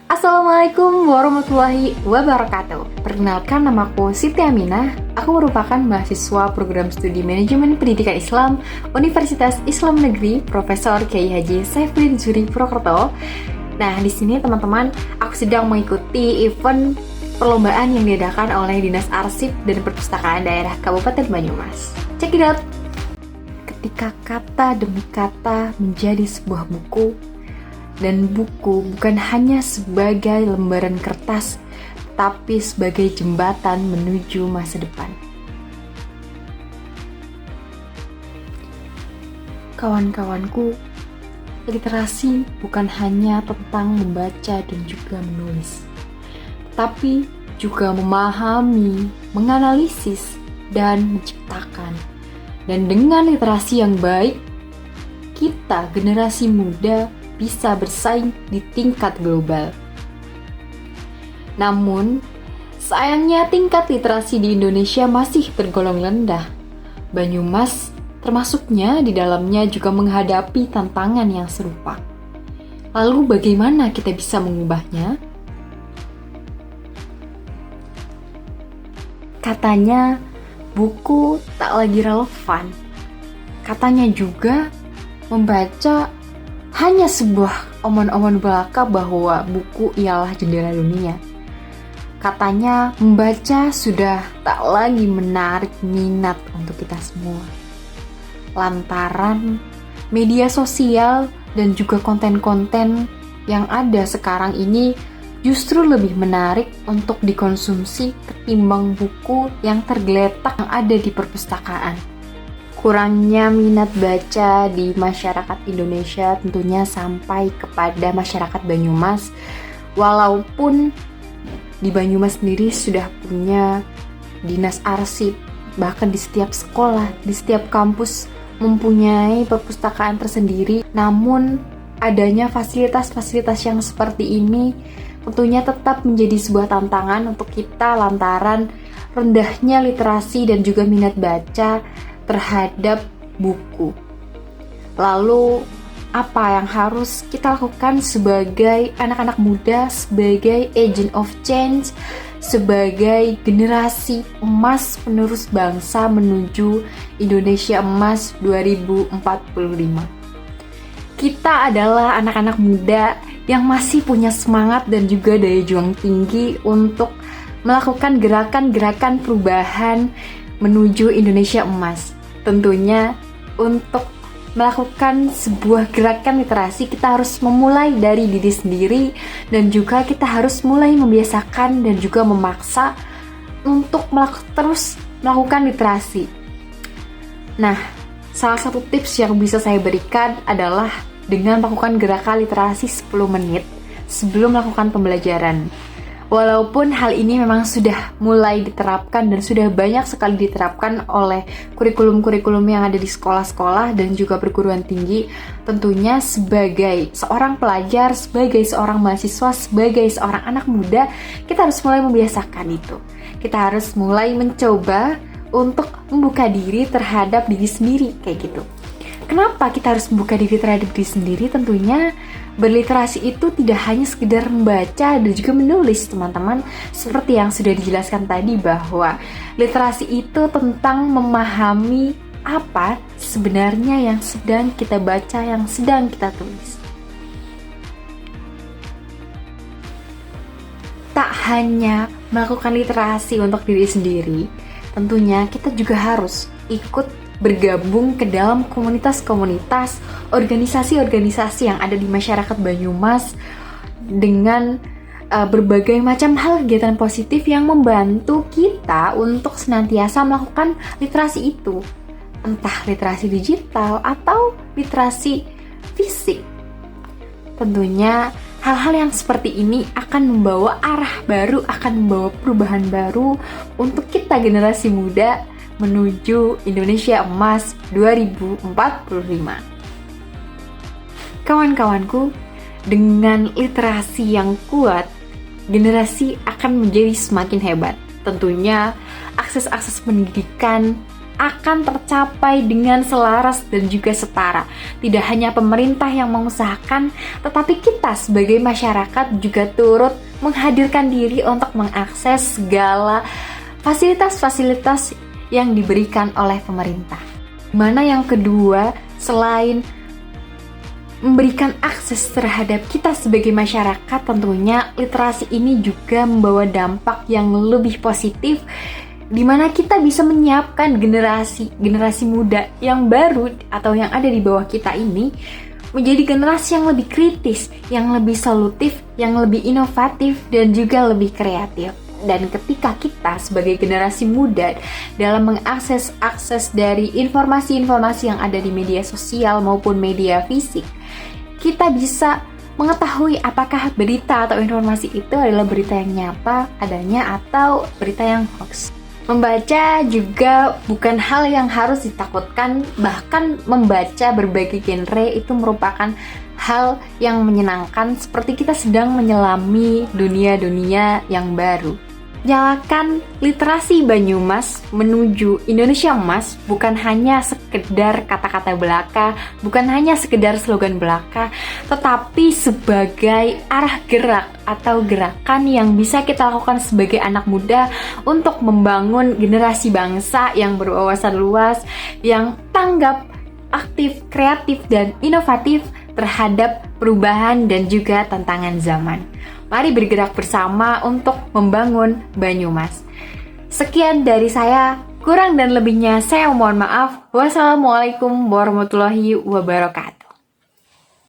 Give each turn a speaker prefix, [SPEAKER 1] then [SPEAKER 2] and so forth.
[SPEAKER 1] Assalamualaikum warahmatullahi wabarakatuh. Perkenalkan, namaku Siti Aminah. Aku merupakan mahasiswa program studi manajemen pendidikan Islam Universitas Islam Negeri Profesor Kiai Haji Saifuddin Zuri Purwokerto. Nah, di sini teman-teman, aku sedang mengikuti event perlombaan yang diadakan oleh Dinas Arsip dan Perpustakaan Daerah Kabupaten Banyumas. Check it out. Ketika kata demi kata menjadi sebuah buku, dan buku bukan hanya sebagai lembaran kertas, tapi sebagai jembatan menuju masa depan. Kawan-kawanku, literasi bukan hanya tentang membaca dan juga menulis, tapi juga memahami, menganalisis, dan menciptakan. Dan dengan literasi yang baik, kita generasi muda bisa bersaing di tingkat global. Namun, sayangnya tingkat literasi di Indonesia masih tergolong rendah. Banyumas termasuknya di dalamnya juga menghadapi tantangan yang serupa. Lalu bagaimana kita bisa mengubahnya? Katanya, buku tak lagi relevan. Katanya juga, membaca hanya sebuah omongan-omongan belaka bahwa buku ialah jendela dunia. Katanya membaca sudah tak lagi menarik minat untuk kita semua. Lantaran media sosial dan juga konten-konten yang ada sekarang ini justru lebih menarik untuk dikonsumsi ketimbang buku yang tergeletak yang ada di perpustakaan. Kurangnya minat baca di masyarakat Indonesia tentunya sampai kepada masyarakat Banyumas. Walaupun di Banyumas sendiri sudah punya dinas arsip, bahkan di setiap sekolah, di setiap kampus mempunyai perpustakaan tersendiri. Namun adanya fasilitas-fasilitas yang seperti ini tentunya tetap menjadi sebuah tantangan untuk kita lantaran rendahnya literasi dan juga minat baca terhadap buku. Lalu, apa yang harus kita lakukan sebagai anak-anak muda, sebagai agent of change, sebagai generasi emas penerus bangsa menuju Indonesia Emas 2045? Kita adalah anak-anak muda yang masih punya semangat dan juga daya juang tinggi untuk melakukan gerakan-gerakan perubahan menuju Indonesia Emas. Tentunya untuk melakukan sebuah gerakan literasi kita harus memulai dari diri sendiri dan juga kita harus mulai membiasakan dan juga memaksa untuk terus melakukan literasi. Nah, salah satu tips yang bisa saya berikan adalah dengan melakukan gerakan literasi 10 menit sebelum melakukan pembelajaran. Walaupun hal ini memang sudah mulai diterapkan dan sudah banyak sekali diterapkan oleh kurikulum-kurikulum yang ada di sekolah-sekolah dan juga perguruan tinggi, tentunya sebagai seorang pelajar, sebagai seorang mahasiswa, sebagai seorang anak muda, kita harus mulai membiasakan itu. Kita harus mulai mencoba untuk membuka diri terhadap diri sendiri, kayak gitu. Kenapa kita harus membuka diri terhadap diri sendiri? Tentunya berliterasi itu tidak hanya sekedar membaca dan juga menulis, teman-teman. Seperti yang sudah dijelaskan tadi bahwa literasi itu tentang memahami apa sebenarnya yang sedang kita baca, yang sedang kita tulis. Tak hanya melakukan literasi untuk diri sendiri, tentunya kita juga harus ikut bergabung ke dalam komunitas-komunitas, organisasi-organisasi yang ada di masyarakat Banyumas dengan berbagai macam hal kegiatan positif yang membantu kita untuk senantiasa melakukan literasi itu. Entah literasi digital atau literasi fisik. Tentunya hal-hal yang seperti ini akan membawa arah baru, akan membawa perubahan baru untuk kita generasi muda menuju Indonesia Emas 2045. Kawan-kawanku, dengan literasi yang kuat, generasi akan menjadi semakin hebat. Tentunya akses-akses pendidikan akan tercapai dengan selaras dan juga setara. Tidak hanya pemerintah yang mengusahakan, tetapi kita sebagai masyarakat juga turut menghadirkan diri untuk mengakses segala fasilitas-fasilitas yang diberikan oleh pemerintah. Mana yang kedua, selain memberikan akses terhadap kita sebagai masyarakat, tentunya literasi ini juga membawa dampak yang lebih positif, di mana kita bisa menyiapkan generasi muda yang baru atau yang ada di bawah kita ini menjadi generasi yang lebih kritis, yang lebih solutif, yang lebih inovatif, dan juga lebih kreatif. Dan ketika kita sebagai generasi muda dalam mengakses dari informasi-informasi yang ada di media sosial maupun media fisik, kita bisa mengetahui apakah berita atau informasi itu adalah berita yang nyata adanya atau berita yang hoax. Membaca juga bukan hal yang harus ditakutkan, bahkan membaca berbagai genre itu merupakan hal yang menyenangkan, seperti kita sedang menyelami dunia-dunia yang baru. Nyalakan literasi Banyumas menuju Indonesia Emas bukan hanya sekedar kata-kata belaka, bukan hanya sekedar slogan belaka, tetapi sebagai arah gerak atau gerakan yang bisa kita lakukan sebagai anak muda untuk membangun generasi bangsa yang berwawasan luas, yang tanggap, aktif, kreatif, dan inovatif terhadap perubahan dan juga tantangan zaman. Mari bergerak bersama untuk membangun Banyumas. Sekian dari saya, kurang dan lebihnya saya mohon maaf. Wassalamualaikum warahmatullahi wabarakatuh.